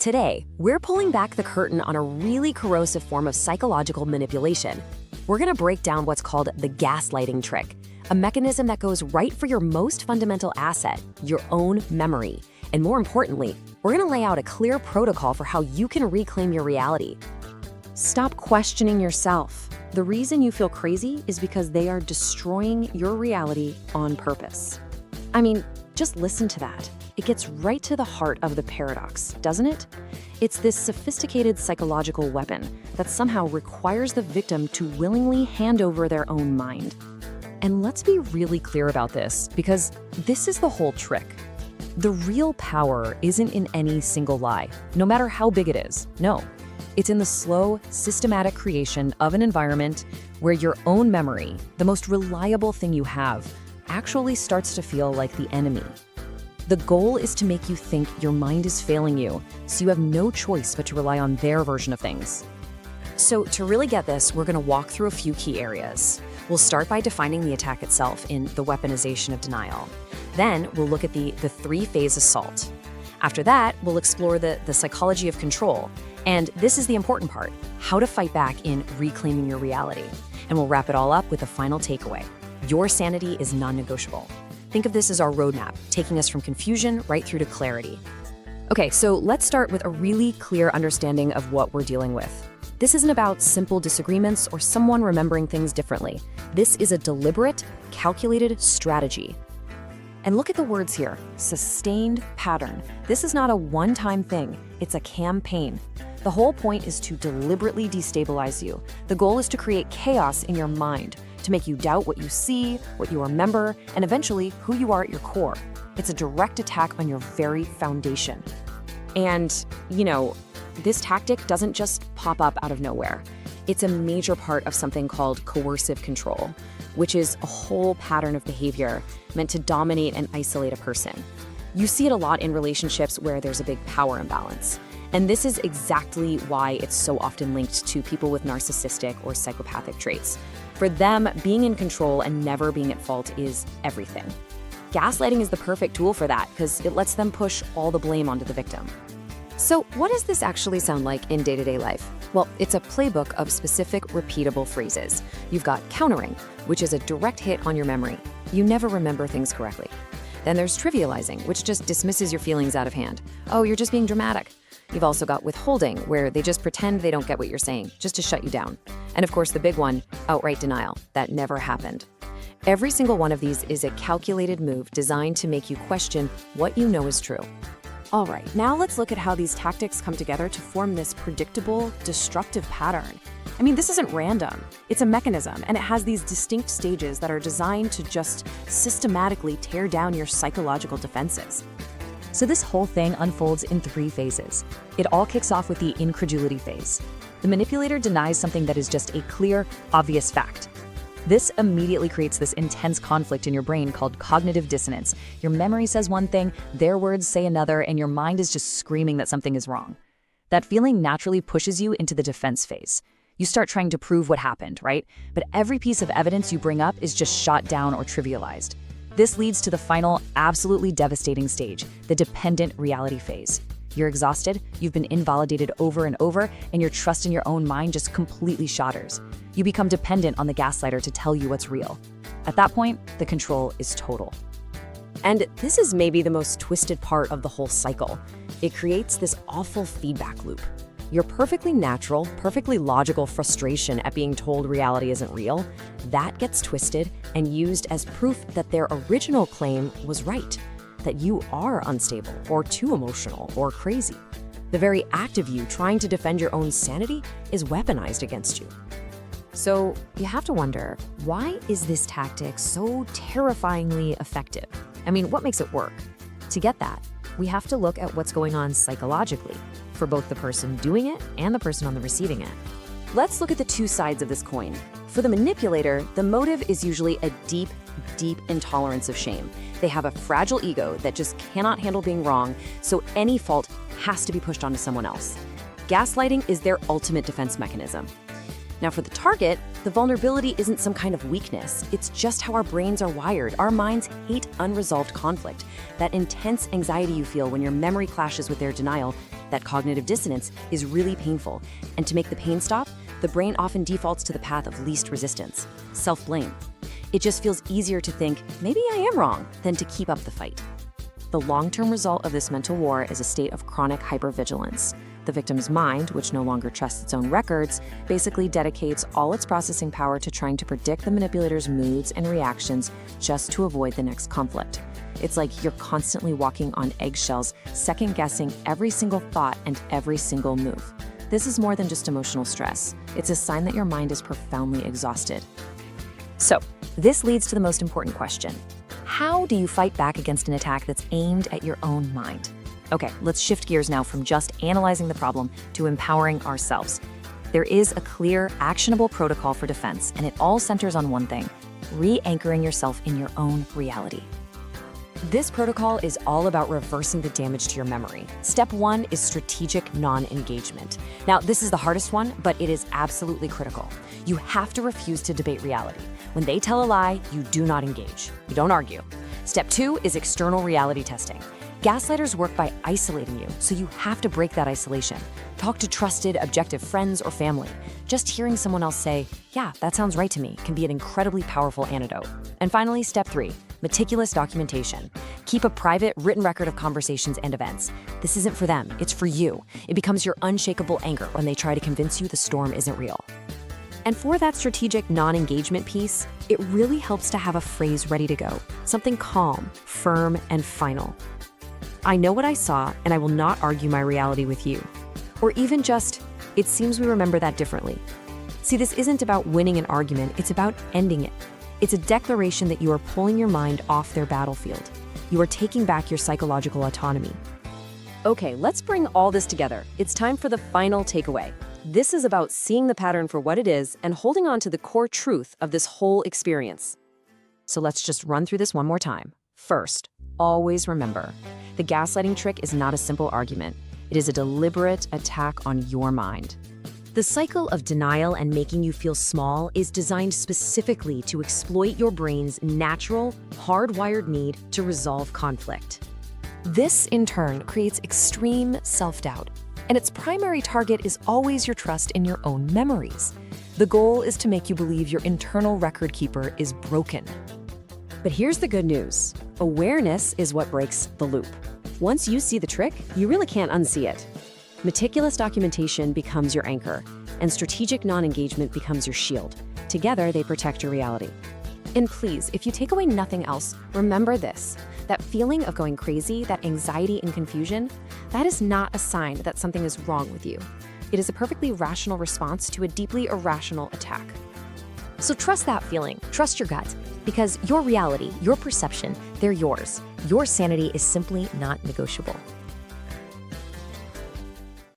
Today, we're pulling back the curtain on a really corrosive form of psychological manipulation. We're going to break down what's called the gaslighting trick, a mechanism that goes right for your most fundamental asset, your own memory. And more importantly, we're going to lay out a clear protocol for how you can reclaim your reality. Stop questioning yourself. The reason you feel crazy is because they are destroying your reality on purpose. I mean, just listen to that. It gets right to the heart of the paradox, doesn't it? It's this sophisticated psychological weapon that somehow requires the victim to willingly hand over their own mind. And let's be really clear about this, because this is the whole trick. The real power isn't in any single lie, no matter how big it is. No, it's in the slow, systematic creation of an environment where your own memory, the most reliable thing you have, actually starts to feel like the enemy. The goal is to make you think your mind is failing you, so you have no choice but to rely on their version of things. So to really get this, we're going to walk through a few key areas. We'll start by defining the attack itself in the weaponization of denial. Then we'll look at the three-phase assault. After that, we'll explore the psychology of control. And this is the important part, how to fight back in reclaiming your reality. And we'll wrap it all up with a final takeaway. Your sanity is non-negotiable. Think of this as our roadmap, taking us from confusion right through to clarity. Okay, so let's start with a really clear understanding of what we're dealing with. This isn't about simple disagreements or someone remembering things differently. This is a deliberate, calculated strategy. And look at the words here, sustained pattern. This is not a one-time thing, it's a campaign. The whole point is to deliberately destabilize you. The goal is to create chaos in your mind, to make you doubt what you see, what you remember, and eventually who you are at your core. It's a direct attack on your very foundation. And, this tactic doesn't just pop up out of nowhere. It's a major part of something called coercive control, which is a whole pattern of behavior meant to dominate and isolate a person. You see it a lot in relationships where there's a big power imbalance. And this is exactly why it's so often linked to people with narcissistic or psychopathic traits. For them, being in control and never being at fault is everything. Gaslighting is the perfect tool for that because it lets them push all the blame onto the victim. So what does this actually sound like in day-to-day life? Well, it's a playbook of specific, repeatable phrases. You've got countering, which is a direct hit on your memory. You never remember things correctly. Then there's trivializing, which just dismisses your feelings out of hand. Oh, you're just being dramatic. You've also got withholding, where they just pretend they don't get what you're saying, just to shut you down. And of course, the big one, outright denial. That never happened. Every single one of these is a calculated move designed to make you question what you know is true. All right, now let's look at how these tactics come together to form this predictable, destructive pattern. I mean, this isn't random. It's a mechanism, and it has these distinct stages that are designed to just systematically tear down your psychological defenses. So this whole thing unfolds in three phases. It all kicks off with the incredulity phase. The manipulator denies something that is just a clear, obvious fact. This immediately creates this intense conflict in your brain called cognitive dissonance. Your memory says one thing, their words say another, and your mind is just screaming that something is wrong. That feeling naturally pushes you into the defense phase. You start trying to prove what happened, right? But every piece of evidence you bring up is just shot down or trivialized. This leads to the final, absolutely devastating stage, the dependent reality phase. You're exhausted, you've been invalidated over and over, and your trust in your own mind just completely shatters. You become dependent on the gaslighter to tell you what's real. At that point, the control is total. And this is maybe the most twisted part of the whole cycle. It creates this awful feedback loop. Your perfectly natural, perfectly logical frustration at being told reality isn't real, that gets twisted and used as proof that their original claim was right, that you are unstable or too emotional or crazy. The very act of you trying to defend your own sanity is weaponized against you. So you have to wonder, why is this tactic so terrifyingly effective? I mean, what makes it work? To get that, we have to look at what's going on psychologically for both the person doing it and the person on the receiving end. Let's look at the two sides of this coin. For the manipulator, the motive is usually a deep, deep intolerance of shame. They have a fragile ego that just cannot handle being wrong, so any fault has to be pushed onto someone else. Gaslighting is their ultimate defense mechanism. Now for the target, the vulnerability isn't some kind of weakness. It's just how our brains are wired. Our minds hate unresolved conflict. That intense anxiety you feel when your memory clashes with their denial, that cognitive dissonance is really painful, and to make the pain stop, the brain often defaults to the path of least resistance, self-blame. It just feels easier to think, maybe I am wrong, than to keep up the fight. The long-term result of this mental war is a state of chronic hypervigilance. The victim's mind, which no longer trusts its own records, basically dedicates all its processing power to trying to predict the manipulator's moods and reactions just to avoid the next conflict. It's like you're constantly walking on eggshells, second-guessing every single thought and every single move. This is more than just emotional stress. It's a sign that your mind is profoundly exhausted. So, this leads to the most important question. How do you fight back against an attack that's aimed at your own mind? Okay, let's shift gears now from just analyzing the problem to empowering ourselves. There is a clear, actionable protocol for defense, and it all centers on one thing: re-anchoring yourself in your own reality. This protocol is all about reversing the damage to your memory. Step 1 is strategic non-engagement. Now, this is the hardest one, but it is absolutely critical. You have to refuse to debate reality. When they tell a lie, you do not engage. You don't argue. Step 2 is external reality testing. Gaslighters work by isolating you, so you have to break that isolation. Talk to trusted, objective friends or family. Just hearing someone else say, yeah, that sounds right to me, can be an incredibly powerful antidote. And finally, step 3, meticulous documentation. Keep a private, written record of conversations and events. This isn't for them, it's for you. It becomes your unshakable anchor when they try to convince you the storm isn't real. And for that strategic non-engagement piece, it really helps to have a phrase ready to go, something calm, firm, and final. I know what I saw, and I will not argue my reality with you. Or even just, it seems we remember that differently. See, this isn't about winning an argument, it's about ending it. It's a declaration that you are pulling your mind off their battlefield. You are taking back your psychological autonomy. Okay, let's bring all this together. It's time for the final takeaway. This is about seeing the pattern for what it is and holding on to the core truth of this whole experience. So let's just run through this one more time. First, always remember, the gaslighting trick is not a simple argument. It is a deliberate attack on your mind. The cycle of denial and making you feel small is designed specifically to exploit your brain's natural, hardwired need to resolve conflict. This, in turn, creates extreme self-doubt, and its primary target is always your trust in your own memories. The goal is to make you believe your internal record keeper is broken. But here's the good news. Awareness is what breaks the loop. Once you see the trick, you really can't unsee it. Meticulous documentation becomes your anchor, and strategic non-engagement becomes your shield. Together, they protect your reality. And please, if you take away nothing else, remember this. That feeling of going crazy, that anxiety and confusion, that is not a sign that something is wrong with you. It is a perfectly rational response to a deeply irrational attack. So trust that feeling, trust your gut, because your reality, your perception, they're yours. Your sanity is simply not negotiable.